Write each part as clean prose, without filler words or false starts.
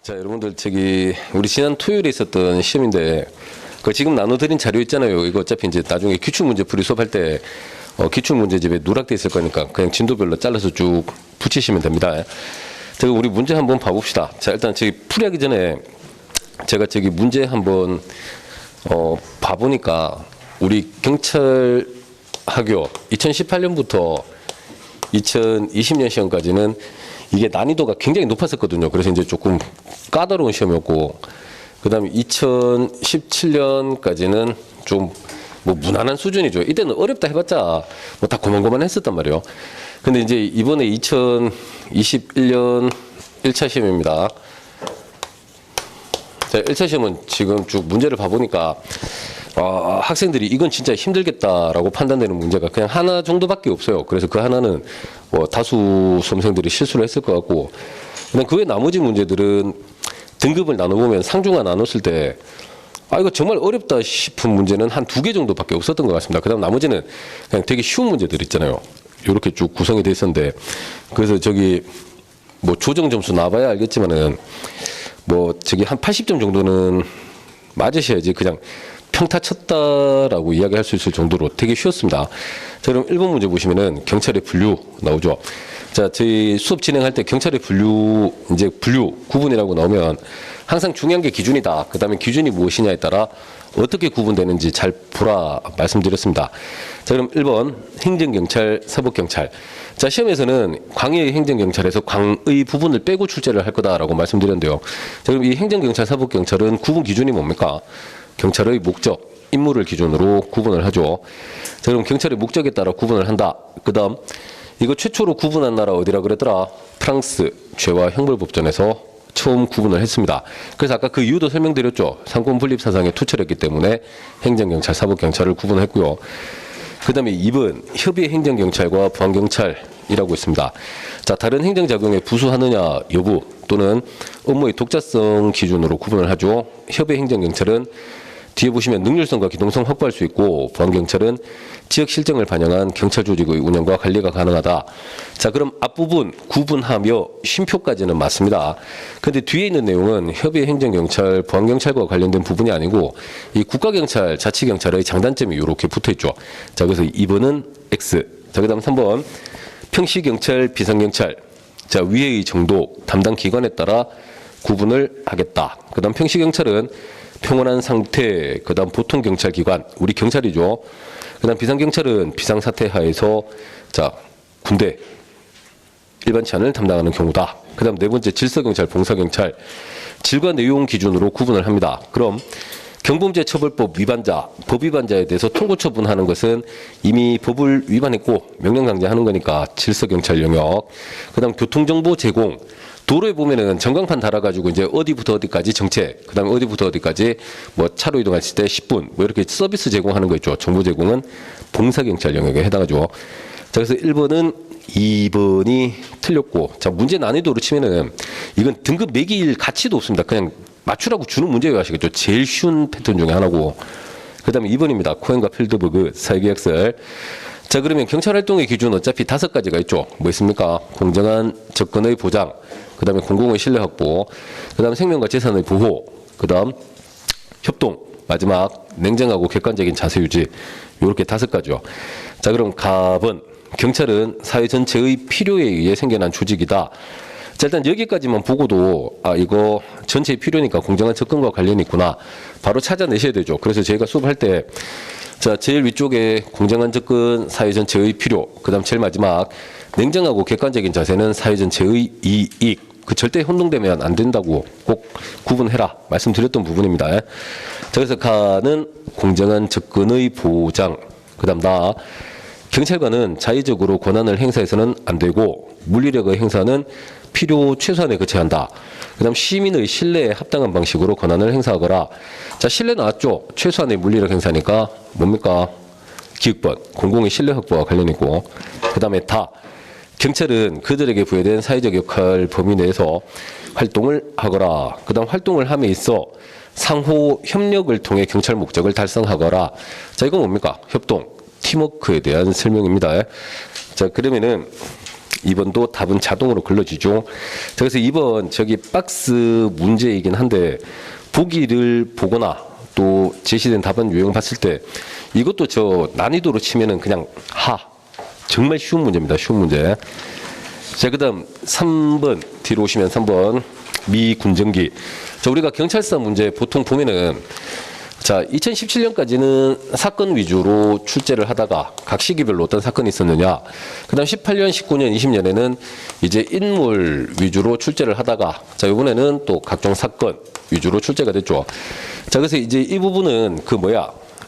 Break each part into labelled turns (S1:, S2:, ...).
S1: 자, 여러분들 우리 지난 토요일에 있었던 시험인데 지금 나눠드린 자료 있잖아요. 이거 어차피 이제 나중에 기출문제풀이 수업할 때 기출문제집에 누락돼 있을 거니까 그냥 진도별로 잘라서 쭉 붙이시면 됩니다. 자, 우리 문제 한번 봐봅시다. 자, 일단 풀이하기 전에 제가 문제 한번 봐보니까 우리 경찰학교 2018년부터 2020년 시험까지는 이게 난이도가 굉장히 높았었거든요. 그래서 이제 조금 까다로운 시험이었고, 그 다음에 2017년까지는 좀 무난한 수준이죠. 이때는 어렵다 해봤자 다 고만고만 했었단 말이에요. 근데 이제 이번에 2021년 1차 시험입니다. 자, 1차 시험은 지금 쭉 문제를 봐보니까 학생들이 이건 진짜 힘들겠다라고 판단되는 문제가 그냥 하나 정도밖에 없어요. 그래서 그 하나는 다수 수험생들이 실수를 했을 것 같고, 그냥 그 외 나머지 문제들은 등급을 나눠보면 상중하 나눴을 때 이거 정말 어렵다 싶은 문제는 한 2개 정도밖에 없었던 것 같습니다. 그 다음 나머지는 그냥 되게 쉬운 문제들 있잖아요. 이렇게 쭉 구성이 돼 있었는데, 그래서 조정 점수 나와봐야 알겠지만은 한 80점 정도는 맞으셔야지 그냥 평타 쳤다라고 이야기할 수 있을 정도로 되게 쉬웠습니다. 자, 그럼 1번 문제 보시면은 경찰의 분류 나오죠. 자, 저희 수업 진행할 때 경찰의 분류 구분이라고 나오면 항상 중요한 게 기준이다. 그 다음에 기준이 무엇이냐에 따라 어떻게 구분되는지 잘 보라 말씀드렸습니다. 자, 그럼 1번 행정경찰, 사법경찰. 자, 시험에서는 광의 행정경찰에서 광의 부분을 빼고 출제를 할 거다라고 말씀드렸는데요. 자, 그럼 이 행정경찰, 사법경찰은 구분 기준이 뭡니까? 경찰의 목적, 임무를 기준으로 구분을 하죠. 자, 그럼 경찰의 목적에 따라 구분을 한다. 그 다음 이거 최초로 구분한 나라 어디라 그랬더라? 프랑스 죄와 형벌법전에서 처음 구분을 했습니다. 그래서 아까 그 이유도 설명드렸죠. 상권분립 사상에 투철했기 때문에 행정경찰, 사법경찰을 구분했고요. 그 다음에 2번 협의 행정경찰과 보안경찰이라고 있습니다. 자, 다른 행정작용에 부수하느냐 여부 또는 업무의 독자성 기준으로 구분을 하죠. 협의 행정경찰은 뒤에 보시면 능률성과 기동성 확보할 수 있고, 보안경찰은 지역 실정을 반영한 경찰 조직의 운영과 관리가 가능하다. 자, 그럼 앞부분 구분하며 쉼표까지는 맞습니다. 근데 뒤에 있는 내용은 협의 행정경찰, 보안경찰과 관련된 부분이 아니고 이 국가경찰, 자치경찰의 장단점이 이렇게 붙어있죠. 자, 그래서 2번은 X. 자, 그 다음 3번 평시경찰, 비상경찰. 자, 위의 정도, 담당 기관에 따라 구분을 하겠다. 그 다음 평시경찰은 평온한 상태, 그 다음 보통경찰기관, 우리 경찰이죠. 그 다음 비상경찰은 비상사태 하에서 군대, 일반 치안을 담당하는 경우다. 그 다음 네 번째 질서경찰, 봉사경찰, 질과 내용 기준으로 구분을 합니다. 그럼 경범죄처벌법 위반자, 법 위반자에 대해서 통고처분하는 것은 이미 법을 위반했고 명령강제하는 거니까 질서경찰 영역. 그 다음 교통정보 제공, 도로에 보면은 전광판 달아가지고 이제 어디부터 어디까지 정체, 그 다음에 어디부터 어디까지 차로 이동했을 때 10분, 이렇게 서비스 제공하는 거 있죠. 정보 제공은 봉사경찰 영역에 해당하죠. 자, 그래서 1번은 2번이 틀렸고, 자, 문제 난이도로 치면은 이건 등급 매길 가치도 없습니다. 그냥 맞추라고 주는 문제예요. 아시겠죠? 제일 쉬운 패턴 중에 하나고. 그 다음에 2번입니다. 코엔과 필드버그, 사회계약설. 자, 그러면 경찰활동의 기준 어차피 5가지가 있죠. 뭐 있습니까? 공정한 접근의 보장, 그 다음에 공공의 신뢰 확보, 그 다음 생명과 재산의 보호, 그 다음 협동, 마지막 냉정하고 객관적인 자세 유지. 요렇게 5가지요. 자, 그럼 갑은 경찰은 사회 전체의 필요에 의해 생겨난 조직이다. 자, 일단 여기까지만 보고도 이거 전체의 필요니까 공정한 접근과 관련이 있구나 바로 찾아내셔야 되죠. 그래서 저희가 수업할 때 제일 위쪽에 공정한 접근, 사회 전체의 필요, 그 다음 제일 마지막 냉정하고 객관적인 자세는 사회 전체의 이익. 절대 혼동되면 안 된다고 꼭 구분해라 말씀드렸던 부분입니다. 자, 그래서 가는 공정한 접근의 보장. 그 다음 경찰관은 자의적으로 권한을 행사해서는 안 되고 물리력의 행사는 필요 최소한에 그쳐야 한다. 그 다음 시민의 신뢰에 합당한 방식으로 권한을 행사하거라. 자, 신뢰 나왔죠? 최소한의 물리력 행사니까 뭡니까? 기획번, 공공의 신뢰 확보와 관련 있고, 그 다음에 경찰은 그들에게 부여된 사회적 역할 범위 내에서 활동을 하거라. 그 다음 활동을 함에 있어 상호 협력을 통해 경찰 목적을 달성하거라. 자, 이건 뭡니까? 협동, 팀워크에 대한 설명입니다. 자, 그러면은 2번도 답은 자동으로 걸러지죠. 자, 그래서 2번 저기 박스 문제이긴 한데 보기를 보거나 또 제시된 답안 유형 봤을 때 이것도 저 난이도로 치면은 그냥 정말 쉬운 문제입니다. 쉬운 문제. 자, 그다음 3번 뒤로 오시면 3번 미군정기. 자, 우리가 경찰서 문제 보통 보면은 자, 2017년까지는 사건 위주로 출제를 하다가 각 시기별로 어떤 사건이 있었느냐. 그다음 18년, 19년, 20년에는 이제 인물 위주로 출제를 하다가 자, 이번에는 또 각종 사건 위주로 출제가 됐죠. 자, 그래서 이제 이 부분은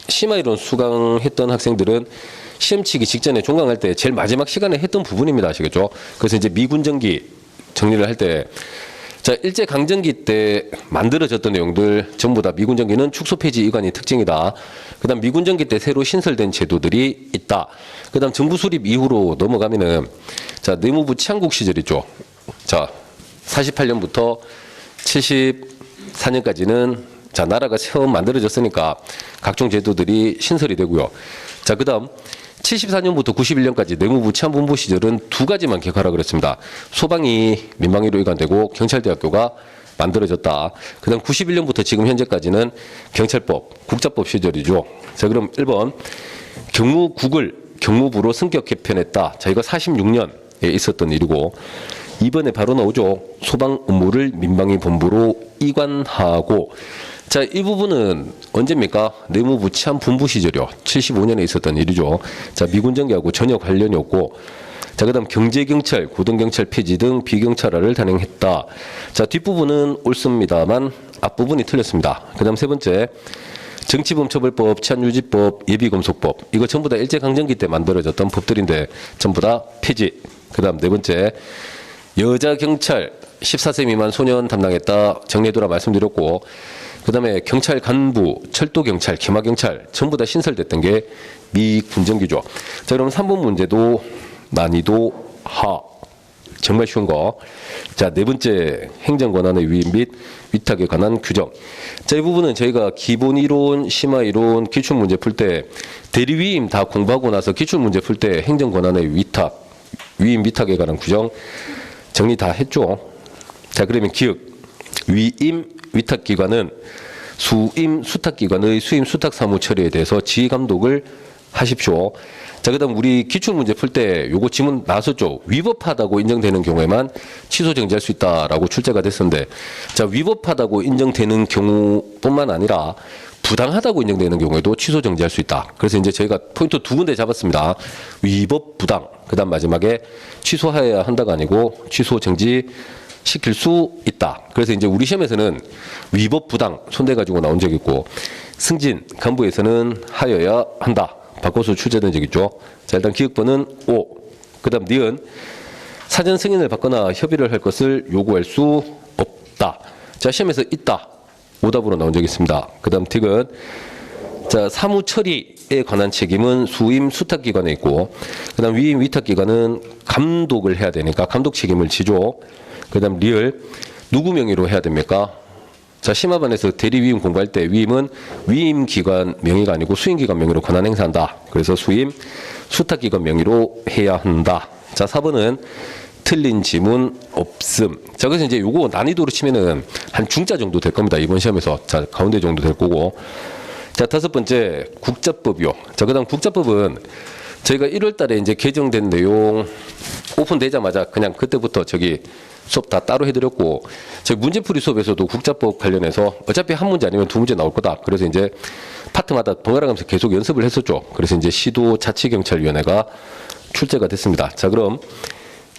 S1: 심화이론 수강했던 학생들은 시험 치기 직전에 종강할 때 제일 마지막 시간에 했던 부분입니다. 아시겠죠? 그래서 이제 미군정기 정리를 할 때 자, 일제강점기 때 만들어졌던 내용들 전부 다 미군정기는 축소 폐지 이관이 특징이다. 그 다음 미군정기 때 새로 신설된 제도들이 있다. 그 다음 정부 수립 이후로 넘어가면은 자, 내무부 치안국 시절이죠. 자, 48년부터 74년까지는 자, 나라가 처음 만들어졌으니까 각종 제도들이 신설이 되고요. 자, 그 다음 74년부터 91년까지 내무부 치안본부 시절은 두 가지만 개혁하라 그랬습니다. 소방이 민방위로 이관되고 경찰대학교가 만들어졌다. 그 다음 91년부터 지금 현재까지는 경찰법, 국자법 시절이죠. 자, 그럼 1번 경무국을 경무부로 승격 개편했다. 자, 이거 46년에 있었던 일이고 2번에 바로 나오죠. 소방 업무를 민방위 본부로 이관하고 자, 이 부분은 언제입니까? 내무부 치안본부 시절이요. 75년에 있었던 일이죠. 자, 미군정기하고 전혀 관련이 없고 자, 그 다음 경제경찰, 고등경찰 폐지 등 비경찰화를 단행했다. 자, 뒷부분은 옳습니다만 앞부분이 틀렸습니다. 그 다음 세 번째 정치범처벌법, 치안유지법, 예비검속법 이거 전부 다 일제강점기 때 만들어졌던 법들인데 전부 다 폐지. 그 다음 네 번째 여자경찰 14세 미만 소년 담당했다. 정리해두라 말씀드렸고 그 다음에 경찰 간부, 철도경찰, 기마경찰 전부 다 신설됐던 게 미군정기죠. 자, 그럼 3번 문제도 난이도 정말 쉬운 거. 자, 네 번째 행정권한의 위임 및 위탁에 관한 규정. 자, 이 부분은 저희가 기본이론, 심화이론, 기출문제 풀 때 대리위임 다 공부하고 나서 기출문제 풀 때 행정권한의 위탁, 위임 위탁에 관한 규정 정리 다 했죠. 자, 그러면 기억. 위임 위탁기관은 수임 수탁기관의 수임 수탁 사무 처리에 대해서 지휘 감독을 하십시오. 자, 그 다음 우리 기출문제 풀 때 요거 지문 나왔었죠. 위법하다고 인정되는 경우에만 취소 정지할 수 있다라고 출제가 됐었는데 자, 위법하다고 인정되는 경우뿐만 아니라 부당하다고 인정되는 경우에도 취소 정지할 수 있다. 그래서 이제 저희가 포인트 두 군데 잡았습니다. 위법, 부당. 그 다음 마지막에 취소해야 한다가 아니고 취소 정지 시킬 수 있다. 그래서 이제 우리 시험에서는 위법, 부당 손대가지고 나온 적이 있고 승진, 간부에서는 하여야 한다. 바꿔서 출제된 적 있죠. 자, 일단 기억번은 5. 그 다음 니은 사전 승인을 받거나 협의를 할 것을 요구할 수 없다. 자, 시험에서 있다. 오답으로 나온 적이 있습니다. 그 다음 틱은 자, 사무 처리에 관한 책임은 수임 수탁기관에 있고 그 다음 위임 위탁기관은 감독을 해야 되니까 감독 책임을 지죠. 그 다음 리을 누구 명의로 해야 됩니까? 자, 심화반에서 대리위임 공부할 때 위임은 위임기관 명의가 아니고 수임기관 명의로 권한 행사한다. 그래서 수임 수탁기관 명의로 해야 한다. 자, 4번은 틀린 지문 없음. 자, 그래서 이제 요거 난이도로 치면은 한 중자 정도 될 겁니다. 이번 시험에서. 자, 가운데 정도 될 거고. 자, 다섯 번째 국자법이요. 자, 그다음 국자법은 저희가 1월 달에 이제 개정된 내용 오픈되자마자 그냥 그때부터 저기 수업 다 따로 해드렸고 저희 문제풀이 수업에서도 국자법 관련해서 어차피 한 문제 아니면 두 문제 나올 거다. 그래서 이제 파트마다 번갈아 가면서 계속 연습을 했었죠. 그래서 이제 시도자치경찰위원회가 출제가 됐습니다. 자, 그럼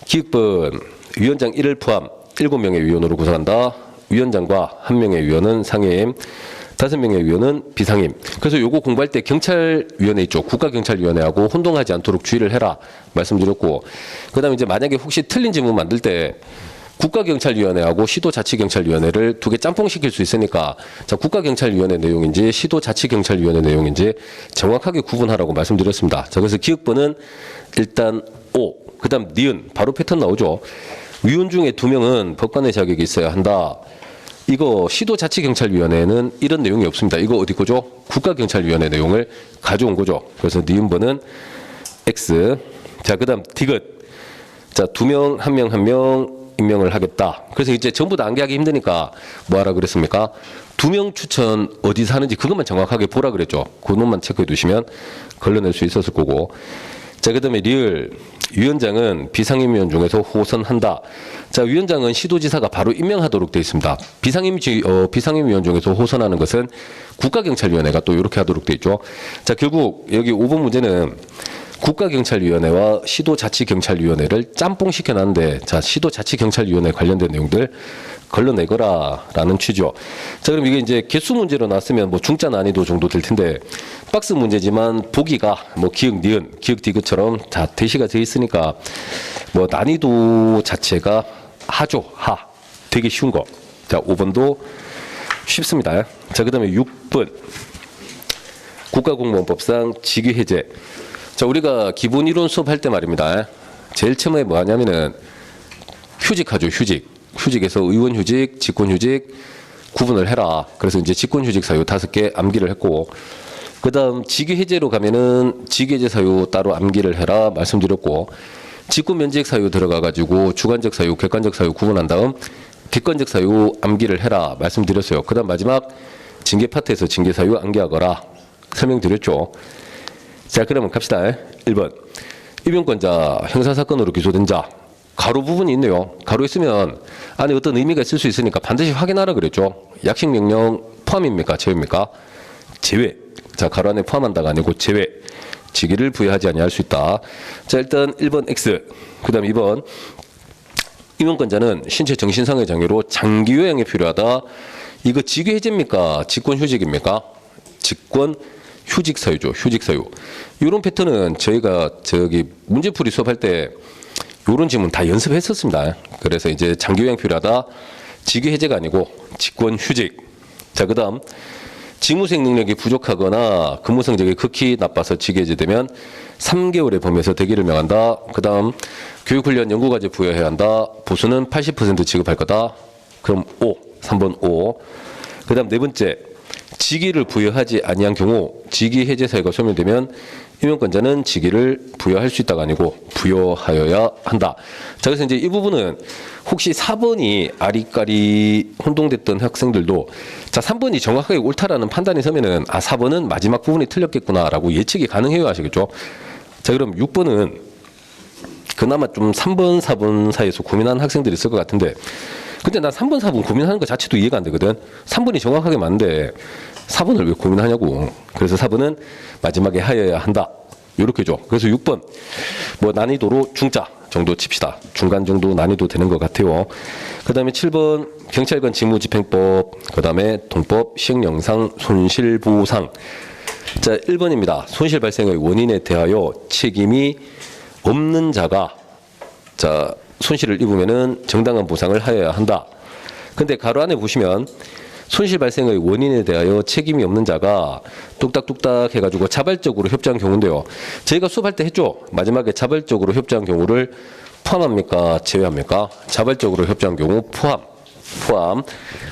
S1: 기획본 위원장 1을 포함 7명의 위원으로 구성한다. 위원장과 1명의 위원은 상임임, 5명의 위원은 비상임. 그래서 요거 공부할 때 경찰위원회 있죠. 국가경찰위원회하고 혼동하지 않도록 주의를 해라 말씀드렸고 그 다음에 이제 만약에 혹시 틀린 지문 만들 때 국가경찰위원회하고 시도자치경찰위원회를 두 개 짬뽕시킬 수 있으니까 자, 국가경찰위원회 내용인지 시도자치경찰위원회 내용인지 정확하게 구분하라고 말씀드렸습니다. 자, 그래서 기획본은 일단 O, 그 다음 니은 바로 패턴 나오죠. 위원 중에 2명은 법관의 자격이 있어야 한다. 이거 시도자치경찰위원회는 이런 내용이 없습니다. 이거 어디 거죠? 국가경찰위원회 내용을 가져온 거죠. 그래서 니은번은 X. 자, 그 다음 디귿. 자, 2명, 1명, 1명 임명을 하겠다. 그래서 이제 전부 다 안개하기 힘드니까 뭐 하라 그랬습니까? 2명 추천 어디서 하는지 그것만 정확하게 보라 그랬죠. 그 놈만 체크해 두시면 걸러낼 수 있었을 거고. 자, 그 다음에 리을. 위원장은 비상임위원 중에서 호선한다. 자, 위원장은 시도지사가 바로 임명하도록 되어 있습니다. 비상임위원 중에서 호선하는 것은 국가경찰위원회가 또 이렇게 하도록 되어 있죠. 자, 결국 여기 5번 문제는 국가경찰위원회와 시도자치경찰위원회를 짬뽕 시켜놨는데, 자, 시도자치경찰위원회 관련된 내용들 걸러내거라라는 취지요. 자, 그럼 이게 이제 개수 문제로 나왔으면 뭐 중짜 난이도 정도 될 텐데, 박스 문제지만 보기가 뭐 기역 니은, 기역 디귿처럼 다 대시가 돼 있으니까 뭐 난이도 자체가 하죠. 하. 되게 쉬운 거. 자, 5번도 쉽습니다. 자, 그 다음에 6번. 국가공무원법상 직위 해제. 자, 우리가 기본 이론 수업할 때 말입니다. 제일 처음에 뭐 하냐면은 휴직하죠, 휴직. 휴직에서 의원휴직, 직권휴직 구분을 해라. 그래서 이제 직권휴직 사유 5개 암기를 했고, 그 다음 직위 해제로 가면은 직위 해제 사유 따로 암기를 해라 말씀드렸고, 직권면책 사유 들어가가지고 주관적 사유, 객관적 사유 구분한 다음 객관적 사유 암기를 해라 말씀드렸어요. 그 다음 마지막 징계 파트에서 징계 사유 암기하거라 설명드렸죠. 자, 그러면 갑시다. 1번. 입용권자, 형사사건으로 기소된 자. 가로 부분이 있네요. 가로 있으면 안에 어떤 의미가 있을 수 있으니까 반드시 확인하라 그랬죠. 약식명령 포함입니까? 제외입니까? 제외. 자, 가로 안에 포함한다가 아니고 제외. 직위를 부여하지 아니할 수 있다. 자, 일단 1번 X. 그 다음 2번. 임용권자는 신체 정신상의 장애로 장기 요양이 필요하다. 이거 직위 해제입니까? 직권 휴직입니까? 직권 휴직 사유죠. 휴직 사유. 이런 패턴은 저희가 문제풀이 수업할 때 이런 질문 다 연습했었습니다. 그래서 이제 장기 요양 필요하다. 직위 해제가 아니고 직권 휴직. 자, 그 다음 직무수행 능력이 부족하거나 근무 성적이 극히 나빠서 직위 해제되면 3개월의 범위에서 대기를 명한다. 그 다음 교육훈련 연구과제 부여해야 한다. 보수는 80% 지급할 거다. 그럼 5. 3번 5. 그 다음 네 번째. 직위를 부여하지 아니한 경우 직위 해제 사유가 소멸되면 임용권자는 직위를 부여할 수 있다가 아니고 부여하여야 한다. 자, 그래서 이제 이 부분은 혹시 4번이 아리까리 혼동됐던 학생들도 자, 3번이 정확하게 옳다라는 판단이 서면은 아, 4번은 마지막 부분이 틀렸겠구나라고 예측이 가능해요 하시겠죠. 자, 그럼 6번은 그나마 좀 3번, 4번 사이에서 고민하는 학생들이 있을 것 같은데, 근데 난 3번, 4번 고민하는 것 자체도 이해가 안 되거든. 3번이 정확하게 맞는데 4번을 왜 고민하냐고. 그래서 4번은 마지막에 하여야 한다. 요렇게죠. 그래서 6번 뭐 난이도로 중짜 정도 칩시다. 중간 정도 난이도 되는 것 같아요. 그 다음에 7번 경찰관 직무집행법, 그 다음에 동법 시행령상 손실보상. 자, 1번입니다. 손실 발생의 원인에 대하여 책임이 없는 자가 자, 손실을 입으면은 정당한 보상을 하여야 한다. 근데 가로 안에 보시면 손실 발생의 원인에 대하여 책임이 없는 자가 뚝딱뚝딱 해가지고 자발적으로 협조한 경우인데요. 저희가 수업할 때 했죠. 마지막에 자발적으로 협조한 경우를 포함합니까? 제외합니까? 자발적으로 협조한 경우 포함.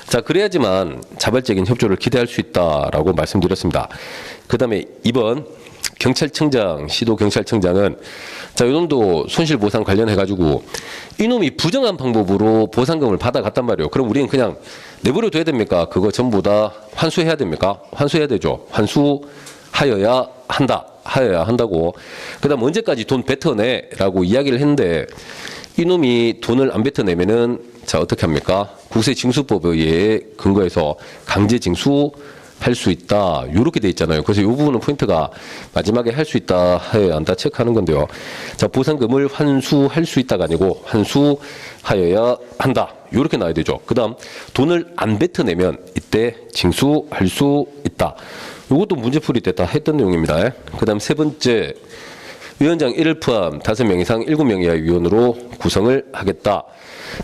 S1: 자, 그래야지만 자발적인 협조를 기대할 수 있다라고 말씀드렸습니다. 그 다음에 2번 경찰청장, 시도경찰청장은 자, 이놈도 손실보상 관련해가지고 이놈이 부정한 방법으로 보상금을 받아갔단 말이에요. 그럼 우리는 그냥 내버려 둬야 됩니까? 그거 전부 다 환수해야 됩니까? 환수해야 되죠. 환수하여야 한다. 하여야 한다고. 그 다음 언제까지 돈 뱉어내라고 이야기를 했는데 이놈이 돈을 안 뱉어내면은 자, 어떻게 합니까? 국세징수법에 의해 근거해서 강제징수 할 수 있다. 이렇게 돼 있잖아요. 그래서 이 부분은 포인트가 마지막에 할 수 있다, 해야 한다 체크하는 건데요. 자, 보상금을 환수할 수 있다가 아니고 환수하여야 한다. 이렇게 나와야 되죠. 그 다음 돈을 안 뱉어내면 이때 징수할 수 있다. 이것도 문제풀이 때 다 했던 내용입니다. 그 다음 세 번째, 위원장 1을 포함 5명 이상 7명 이하의 위원으로 구성을 하겠다.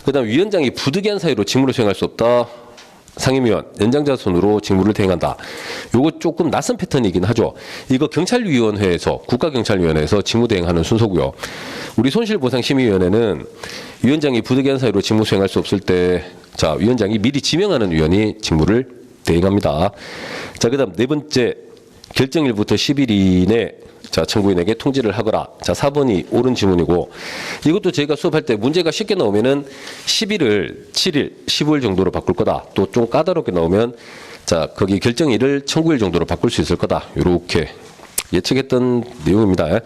S1: 그 다음 위원장이 부득이한 사유로 직무를 수행할 수 없다. 상임위원, 연장자 손으로 직무를 대행한다. 요거 조금 낯선 패턴이긴 하죠. 이거 경찰위원회에서, 국가경찰위원회에서 직무 대행하는 순서고요. 우리 손실보상심의위원회는 위원장이 부득이한 사유로 직무 수행할 수 없을 때, 자, 위원장이 미리 지명하는 위원이 직무를 대행합니다. 자, 그 다음 네 번째, 결정일부터 10일 이내 자, 청구인에게 통지를 하거라. 자, 4번이 옳은 지문이고, 이것도 저희가 수업할 때 문제가 쉽게 나오면은 11을 7일, 15일 정도로 바꿀 거다. 또 좀 까다롭게 나오면 자, 거기 결정일을 19일 정도로 바꿀 수 있을 거다. 이렇게 예측했던 내용입니다.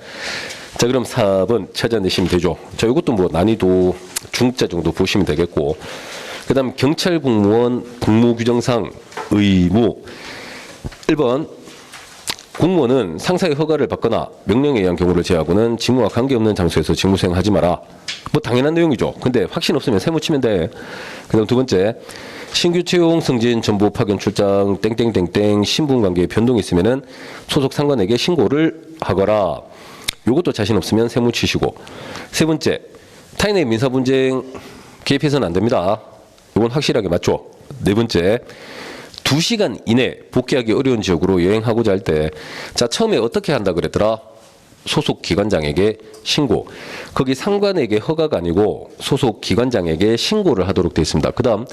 S1: 자, 그럼 4번 찾아내시면 되죠. 자, 이것도 뭐 난이도 중짜 정도 보시면 되겠고, 그 다음 경찰 공무원 복무규정상 의무 1번 공무원은 상사의 허가를 받거나 명령에 의한 경우를 제외하고는 직무와 관계없는 장소에서 직무 수행하지 마라. 뭐 당연한 내용이죠. 근데 확신 없으면 세무 치면 돼. 그 다음 두 번째, 신규 채용, 승진, 전보, 파견, 출장, 땡땡땡땡 신분 관계에 변동이 있으면은 소속 상관에게 신고를 하거라. 요것도 자신 없으면 세무 치시고. 세 번째, 타인의 민사 분쟁 개입해서는 안 됩니다. 요건 확실하게 맞죠. 네 번째, 2시간 이내 복귀하기 어려운 지역으로 여행하고자 할 때, 자, 처음에 어떻게 한다 그랬더라? 소속 기관장에게 신고. 거기 상관에게 허가가 아니고 소속 기관장에게 신고를 하도록 되어 있습니다. 그 다음,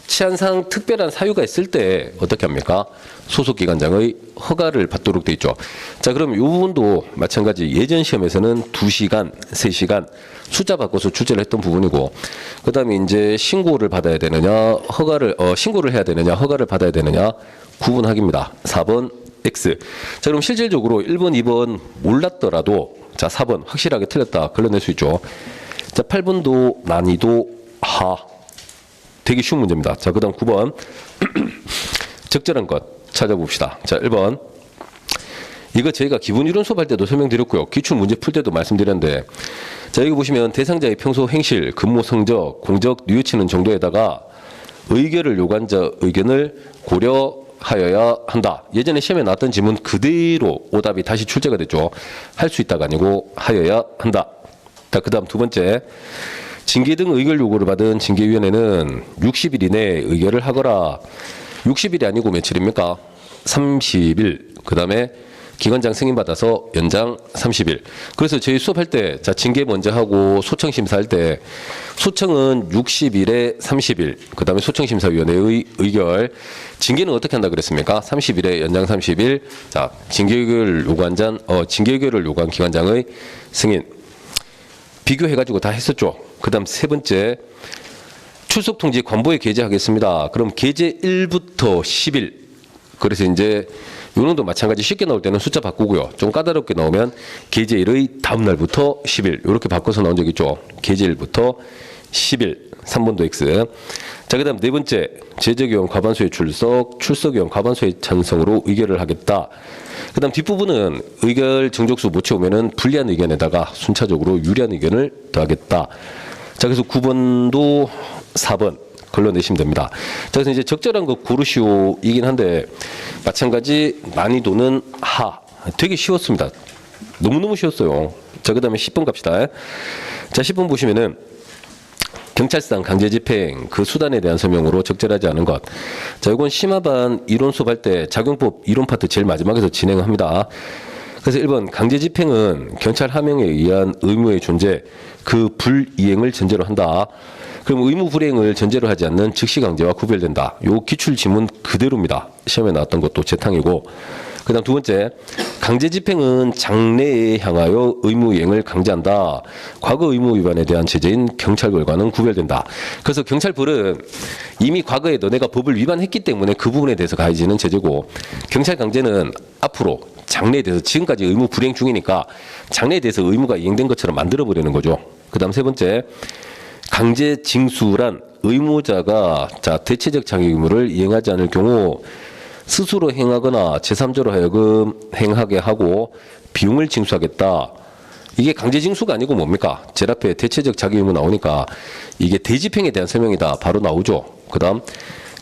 S1: 치안상 특별한 사유가 있을 때 어떻게 합니까? 소속 기관장의 허가를 받도록 되어 있죠. 자, 그럼 이 부분도 마찬가지. 예전 시험에서는 2시간, 3시간 숫자 바꿔서 출제를 했던 부분이고, 그 다음에 이제 신고를 받아야 되느냐, 신고를 해야 되느냐, 허가를 받아야 되느냐, 구분하기입니다. 4번 X. 자, 그럼 실질적으로 1번, 2번 몰랐더라도, 자, 4번 확실하게 틀렸다 걸러낼 수 있죠. 자, 8번도 난이도 하. 되게 쉬운 문제입니다. 자, 그 다음 9번. 적절한 것 찾아봅시다. 자, 1번. 이거 저희가 기본 이론 수업할 때도 설명드렸고요. 기출 문제 풀 때도 말씀드렸는데, 자, 여기 보시면 대상자의 평소 행실, 근무 성적, 공적 뉘우치는 정도에다가 의결을 요구한 자 의견을 고려하여야 한다. 예전에 시험에 나왔던 지문 그대로 오답이 다시 출제가 됐죠. 할 수 있다가 아니고 하여야 한다. 자, 그 다음 두 번째. 징계 등 의결 요구를 받은 징계위원회는 60일 이내에 의결을 하거라. 60일이 아니고 며칠입니까? 30일. 그 다음에 기관장 승인받아서 연장 30일. 그래서 저희 수업할 때, 자, 징계 먼저 하고 소청 심사할 때, 소청은 60일에 30일, 그 다음에 소청심사위원회의 의결, 징계는 어떻게 한다 그랬습니까? 30일에 연장 30일, 자, 징계 의결을 요구한 기관장의 승인. 비교해가지고 다 했었죠. 그 다음 세 번째, 출석 통지 관보에 게재하겠습니다. 그럼 게재 1부터 10일. 그래서 이제 요놈도 마찬가지 쉽게 나올 때는 숫자 바꾸고요. 좀 까다롭게 나오면 게재일의 다음 날부터 10일 이렇게 바꿔서 나온 적 있죠. 게재일부터 10일. 3번도 X. 자, 그 다음 네 번째, 제적위원 과반수의 출석위원 과반수의 찬성으로 의결을 하겠다. 그 다음 뒷부분은 의결 정족수 못 채우면은 불리한 의견에다가 순차적으로 유리한 의견을 더하겠다. 자, 그래서 9번도 4번 걸러내시면 됩니다. 자, 그래서 이제 적절한 거 고르시오이긴 한데, 마찬가지 난이도는 하. 되게 쉬웠습니다. 너무너무 쉬웠어요. 자, 그 다음에 10번 갑시다. 자, 10번 보시면은, 경찰상 강제 집행 그 수단에 대한 설명으로 적절하지 않은 것. 자, 이건 심화반 이론 수업할 때 작용법 이론 파트 제일 마지막에서 진행합니다. 그래서 1번 강제 집행은 경찰 하명에 의한 의무의 존재, 그 불이행을 전제로 한다. 그럼 의무 불이행을 전제로 하지 않는 즉시 강제와 구별된다. 요 기출 지문 그대로입니다. 시험에 나왔던 것도 재탕이고. 그 다음 두 번째, 강제 집행은 장래에 향하여 의무 이행을 강제한다. 과거 의무 위반에 대한 제재인 경찰벌과는 구별된다. 그래서 경찰벌은 이미 과거에 너네가 법을 위반했기 때문에 그 부분에 대해서 가해지는 제재고, 경찰 강제는 앞으로 장래에 대해서 지금까지 의무 불이행 중이니까 장래에 대해서 의무가 이행된 것처럼 만들어버리는 거죠. 그 다음 세 번째, 강제 징수란 의무자가 대체적 자기 의무를 이행하지 않을 경우 스스로 행하거나 제3자로 하여금 행하게 하고 비용을 징수하겠다. 이게 강제 징수가 아니고 뭡니까? 제일 앞에 대체적 자기 의무 나오니까 이게 대집행에 대한 설명이다. 바로 나오죠. 그 다음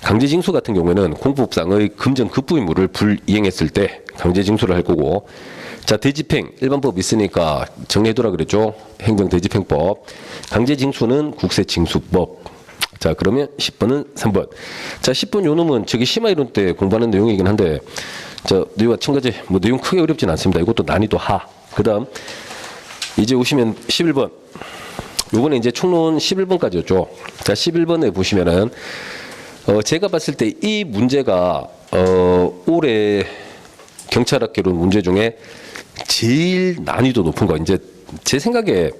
S1: 강제 징수 같은 경우에는 공법상의 금전 급부 의무를 불이행했을 때 강제 징수를 할 거고, 자, 대집행 일반법 있으니까 정리해두라 그랬죠. 행정대집행법. 강제 징수는 국세징수법. 자, 그러면 10번은 3번. 자, 10번 요 놈은 저기 심화이론 때 공부하는 내용이긴 한데, 자, 너희와 첨가제 뭐 내용 크게 어렵진 않습니다. 이것도 난이도 하. 그 다음 이제 오시면 11번. 요번에 이제 총론 11번까지였죠. 자, 11번에 보시면은 제가 봤을 때 이 문제가 올해 경찰학개론 문제 중에 제일 난이도 높은 거 이제 제 생각에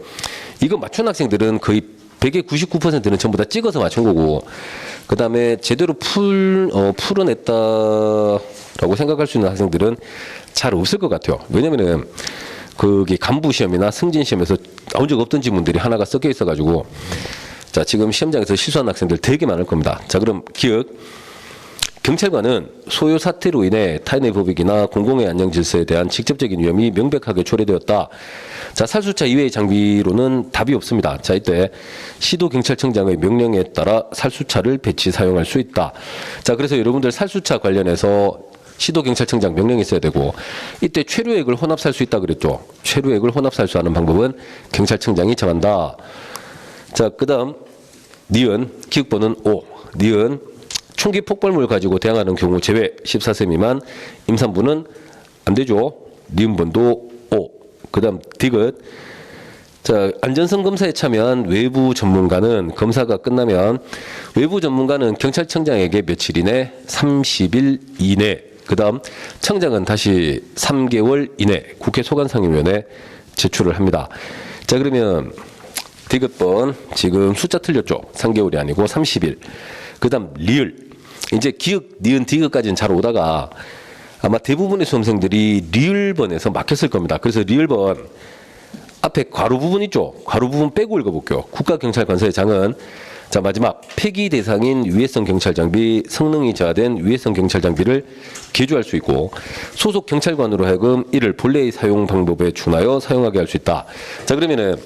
S1: 이거 맞춘 학생들은 거의 100의 99%는 전부 다 찍어서 맞춘 거고 그다음에 제대로 풀어냈다라고 생각할 수 있는 학생들은 잘 없을 것 같아요. 왜냐면은 거기 간부 시험이나 승진 시험에서 나온 적 없던 지문들이 하나가 섞여 있어가지고 자 지금 시험장에서 실수한 학생들 되게 많을 겁니다. 자 그럼 기억. 경찰관은 소요 사태로 인해 타인의 법익이나 공공의 안녕 질서에 대한 직접적인 위험이 명백하게 초래되었다. 자, 살수차 이외의 장비로는 답이 없습니다. 자, 이때 시도경찰청장의 명령에 따라 살수차를 배치 사용할 수 있다. 자, 그래서 여러분들 살수차 관련해서 시도경찰청장 명령이 있어야 되고 이때 최루액을 혼합살 수 있다 그랬죠. 최루액을 혼합살 수 하는 방법은 경찰청장이 정한다. 자, 그 다음 니은 기억번호는 5. 니은 총기 폭발물 가지고 대항하는 경우 제외 14세 미만 임산부는 안 되죠. 니은번도 5. 그 다음 디귿. 자, 안전성 검사에 참여한 외부 전문가는 검사가 끝나면 외부 전문가는 경찰청장에게 며칠 이내 30일 이내 그 다음 청장은 다시 3개월 이내 국회 소관상임위원회에 제출을 합니다. 자 그러면 디귿번 지금 숫자 틀렸죠. 3개월이 아니고 30일. 그 다음 리을. 이제 기억, 니은, 디귿까지는 잘 오다가 아마 대부분의 수험생들이 리을번에서 막혔을 겁니다. 그래서 리을번 앞에 괄호 부분 있죠. 괄호 부분 빼고 읽어볼게요. 국가경찰관서의 장은 자 마지막 폐기 대상인 위해성 경찰 장비, 성능이 저하된 위해성 경찰 장비를 개조할 수 있고 소속 경찰관으로 하여금 이를 본래의 사용 방법에 준하여 사용하게 할 수 있다. 자 그러면은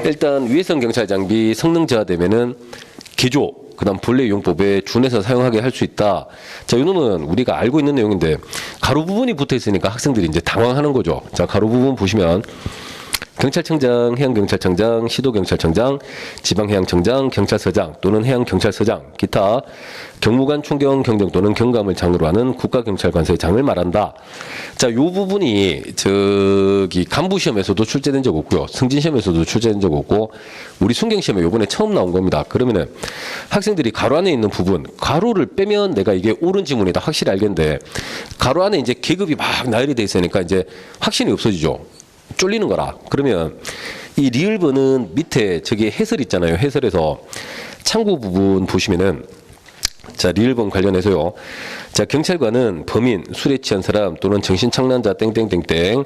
S1: 일단 위해성 경찰 장비 성능 저하되면은 개조 그다음 본래 용법에 준해서 사용하게 할 수 있다. 자, 이 놈은 우리가 알고 있는 내용인데 가로 부분이 붙어 있으니까 학생들이 이제 당황하는 거죠. 자, 가로 부분 보시면 경찰청장, 해양경찰청장, 시도경찰청장, 지방해양청장, 경찰서장 또는 해양경찰서장, 기타 경무관, 총경, 경정 또는 경감을 장으로 하는 국가경찰관서의 장을 말한다. 자, 요 부분이 저기 간부시험에서도 출제된 적 없고요. 승진시험에서도 출제된 적 없고 우리 순경시험에 요번에 처음 나온 겁니다. 그러면은 학생들이 가로 안에 있는 부분, 가로를 빼면 내가 이게 옳은 지문이다 확실히 알겠는데 가로 안에 이제 계급이 막 나열이 돼 있으니까 이제 확신이 없어지죠. 쫄리는 거라. 그러면 이 리을번은 밑에 저기 해설 있잖아요. 해설에서 참고 부분 보시면은 자 리을번 관련해서요. 자 경찰관은 범인, 술에 취한 사람 또는 정신착란자 땡땡땡땡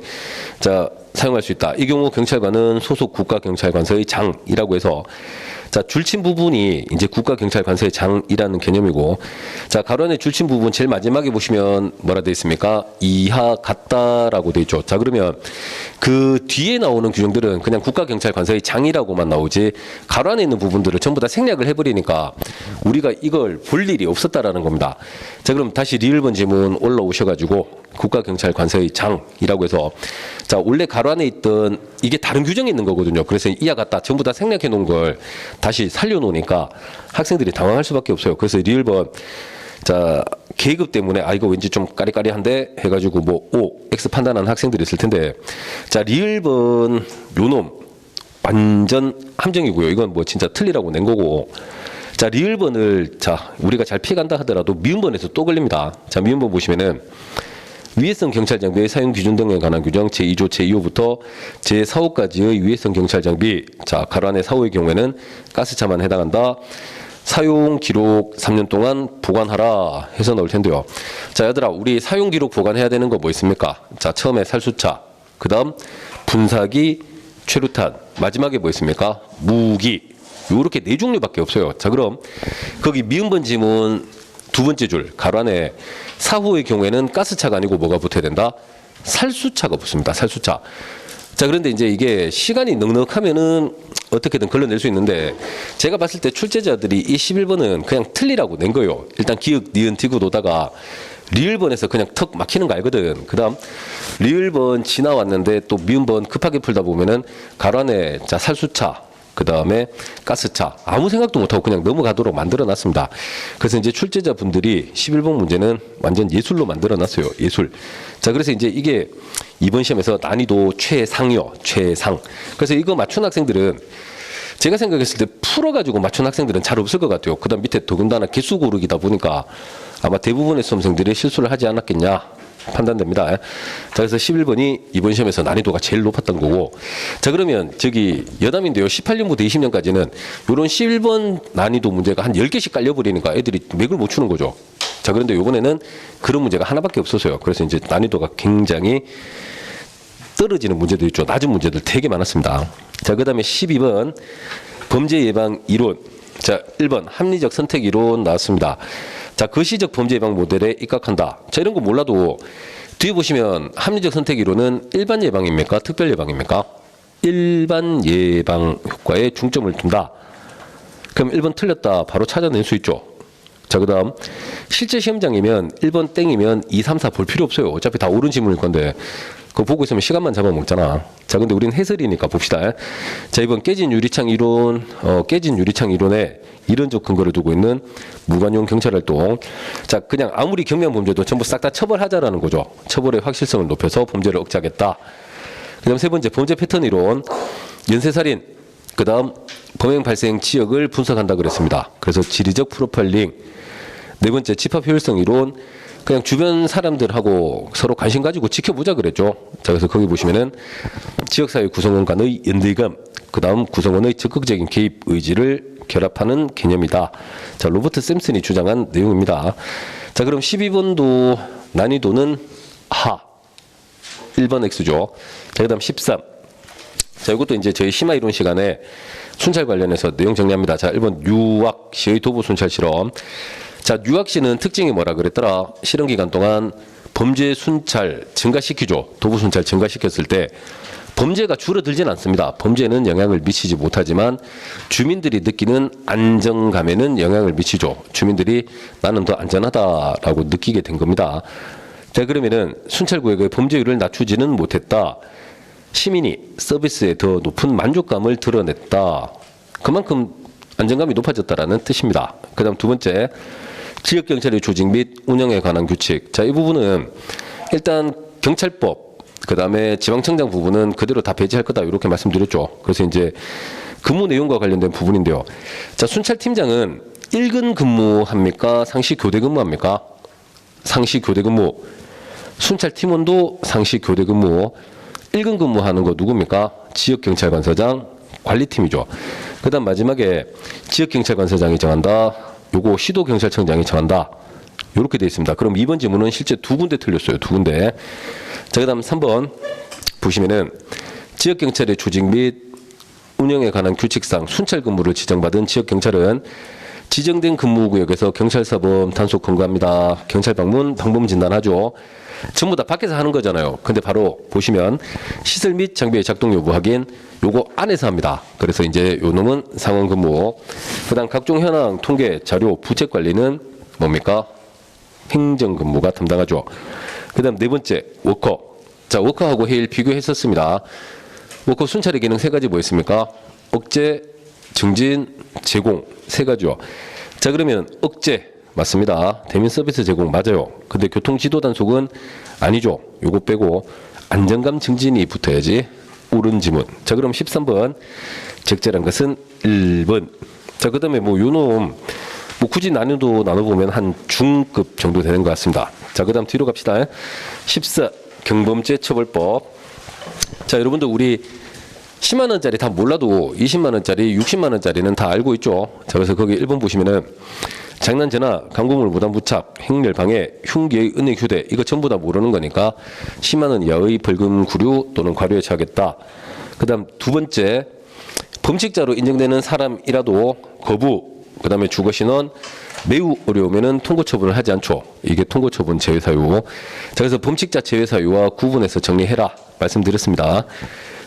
S1: 자 사용할 수 있다. 이 경우 경찰관은 소속 국가경찰관서의 장이라고 해서 자 줄침 부분이 이제 국가경찰관서의 장이라는 개념이고 자 가로안의 줄침 부분 제일 마지막에 보시면 뭐라 되어 있습니까? 이하 같다라고 되어 있죠. 자 그러면 그 뒤에 나오는 규정들은 그냥 국가경찰관서의 장이라고만 나오지 가로안에 있는 부분들을 전부 다 생략을 해버리니까 우리가 이걸 볼 일이 없었다라는 겁니다. 자 그럼 다시 리을번 지문 올라오셔가지고 국가경찰관서의 장이라고 해서 자 원래 가로안에 있던 이게 다른 규정이 있는 거거든요. 그래서 이와 같다 전부 다 생략해 놓은 걸 다시 살려놓으니까 학생들이 당황할 수밖에 없어요. 그래서 리을번 자 계급 때문에 아 이거 왠지 좀 까리까리한데 해가지고 뭐 O, X 판단하는 학생들이 있을 텐데 자 리을번 요놈 완전 함정이고요. 이건 뭐 진짜 틀리라고 낸 거고 자 리을번을 자 우리가 잘 피해간다 하더라도 미음번에서 또 걸립니다. 자 미음번 보시면은 위해성 경찰 장비의 사용 기준 등에 관한 규정 제2조 제2호부터 제4호까지의 위해성 경찰 장비 자 가로 안의 4호의 경우에는 가스차만 해당한다. 사용 기록 3년 동안 보관하라 해서 나올 텐데요. 자 얘들아 우리 사용 기록 보관해야 되는 거 뭐 있습니까? 자 처음에 살수차 그 다음 분사기 최루탄 마지막에 뭐 있습니까? 무기 요렇게 네 종류밖에 없어요. 자 그럼 거기 미음번 지문 두 번째 줄 가로 안에 4호의 경우에는 가스차가 아니고 뭐가 붙어야 된다? 살수차가 붙습니다. 살수차. 자 그런데 이제 이게 시간이 넉넉하면은 어떻게든 걸러낼 수 있는데 제가 봤을 때 출제자들이 이 11번은 그냥 틀리라고 낸 거예요. 일단 기역, 니은, 디귿 오다가 리을번에서 그냥 턱 막히는 거 알거든. 그 다음 리을번 지나왔는데 또 미음번 급하게 풀다 보면은 가로 안에 자 살수차 그 다음에 가스차 아무 생각도 못하고 그냥 넘어가도록 만들어놨습니다. 그래서 이제 출제자분들이 11번 문제는 완전 예술로 만들어놨어요. 예술. 자 그래서 이제 이게 이번 시험에서 난이도 최상이요. 최상. 그래서 이거 맞춘 학생들은 제가 생각했을 때 풀어가지고 맞춘 학생들은 잘 없을 것 같아요. 그 다음 밑에 더군다나 개수 고르기다 보니까 아마 대부분의 수험생들이 실수를 하지 않았겠냐 판단됩니다. 자, 그래서 11번이 이번 시험에서 난이도가 제일 높았던 거고. 자, 그러면 저기 여담인데요. 18년부터 20년까지는 이런 11번 난이도 문제가 한 10개씩 깔려버리니까 애들이 맥을 못 추는 거죠. 자, 그런데 이번에는 그런 문제가 하나밖에 없었어요. 그래서 이제 난이도가 굉장히 떨어지는 문제도 있죠. 낮은 문제들 되게 많았습니다. 자, 그 다음에 12번 범죄 예방 이론. 자, 1번 합리적 선택 이론 나왔습니다. 자, 거시적 범죄 예방 모델에 입각한다. 자, 이런 거 몰라도 뒤에 보시면 합리적 선택 이론은 일반 예방입니까? 특별 예방입니까? 일반 예방 효과에 중점을 둔다. 그럼 1번 틀렸다. 바로 찾아낼 수 있죠. 자, 그 다음 실제 시험장이면 1번 땡이면 2, 3, 4 볼 필요 없어요. 어차피 다 옳은 질문일 건데 그거 보고 있으면 시간만 잡아먹잖아. 자, 근데 우리는 해설이니까 봅시다. 자, 이번 깨진 유리창 이론, 깨진 유리창 이론에 이론적 근거를 두고 있는 무관용 경찰활동. 자, 그냥 아무리 경미한 범죄도 전부 싹 다 처벌하자라는 거죠. 처벌의 확실성을 높여서 범죄를 억제하겠다. 그 다음 세 번째 범죄 패턴 이론, 연쇄살인. 그 다음 범행 발생 지역을 분석한다 그랬습니다. 그래서 지리적 프로파일링. 네 번째 집합 효율성 이론. 그냥 주변 사람들하고 서로 관심 가지고 지켜보자 그랬죠. 자, 그래서 거기 보시면은 지역사회 구성원 간의 연대감, 그 다음 구성원의 적극적인 개입 의지를 결합하는 개념이다. 자, 로버트 샘슨이 주장한 내용입니다. 자, 그럼 12번도 난이도는 하. 1번 X죠. 자, 그 다음 13. 자, 이것도 이제 저희 심화 이론 시간에 순찰 관련해서 내용 정리합니다. 자, 1번 유학시의 도보 순찰 실험. 자, 유학시는 특징이 뭐라 그랬더라? 실험 기간 동안 범죄 순찰 증가시키죠. 도보 순찰 증가시켰을 때 범죄가 줄어들진 않습니다. 범죄는 영향을 미치지 못하지만 주민들이 느끼는 안정감에는 영향을 미치죠. 주민들이 나는 더 안전하다라고 느끼게 된 겁니다. 자, 그러면은 순찰 구역의 범죄율을 낮추지는 못했다. 시민이 서비스에 더 높은 만족감을 드러냈다. 그만큼 안정감이 높아졌다라는 뜻입니다. 그 다음 두 번째, 지역경찰의 조직 및 운영에 관한 규칙. 자, 이 부분은 일단 경찰법, 그 다음에 지방청장 부분은 그대로 다 배제할 거다 이렇게 말씀드렸죠. 그래서 이제 근무 내용과 관련된 부분인데요. 자, 순찰팀장은 일근 근무합니까? 상시 교대 근무합니까? 상시 교대 근무. 순찰팀원도 상시 교대 근무. 일근 근무하는 거 누굽니까? 지역경찰관서장, 관리팀이죠. 그 다음 마지막에 지역경찰관서장이 정한다. 요거 시도경찰청장이 정한다. 요렇게 되어 있습니다. 그럼 2번 지문은 실제 두 군데 틀렸어요. 두 군데. 자, 그 다음 3번 보시면은 지역경찰의 조직 및 운영에 관한 규칙상 순찰 근무를 지정받은 지역경찰은 지정된 근무구역에서 경찰사범 단속 검거합니다. 경찰 방문, 방범 진단하죠. 전부 다 밖에서 하는 거잖아요. 근데 바로 보시면 시설 및 장비의 작동 여부 확인, 요거 안에서 합니다. 그래서 이제 요 놈은 상원 근무. 그다음 각종 현황, 통계, 자료, 부책 관리는 뭡니까? 행정 근무가 담당하죠. 그다음 네 번째 워커. 자, 워커하고 해일 비교했었습니다. 워커 순찰의 기능 세 가지 뭐였습니까? 억제, 증진, 제공 세 가지요. 자, 그러면 억제 맞습니다. 대면 서비스 제공 맞아요. 근데 교통 지도 단속은 아니죠. 요거 빼고 안정감 증진이 붙어야지. 옳은 지문. 자, 그럼 13번 적절한 것은 1번. 자, 그 다음에 뭐 요놈 뭐 굳이 난이도 나눠보면 한 중급 정도 되는 것 같습니다. 자, 그 다음 뒤로 갑시다. 14 경범죄 처벌법. 자, 여러분들 우리 10만 원짜리 다 몰라도 20만 원짜리, 60만 원짜리는 다 알고 있죠. 자, 그래서 거기 1번 보시면은 장난 전화, 광고물 무단 부착, 행렬 방해, 흉기의 은행 휴대 이거 전부 다 모르는 거니까 10만 원 이하의 벌금 구류 또는 과료에 처하겠다. 그다음 두 번째 범칙자로 인정되는 사람이라도 거부. 그다음에 주거 신원 매우 어려우면은 통고 처분을 하지 않죠. 이게 통고 처분 제외 사유. 자, 그래서 범칙자 제외 사유와 구분해서 정리해라 말씀드렸습니다.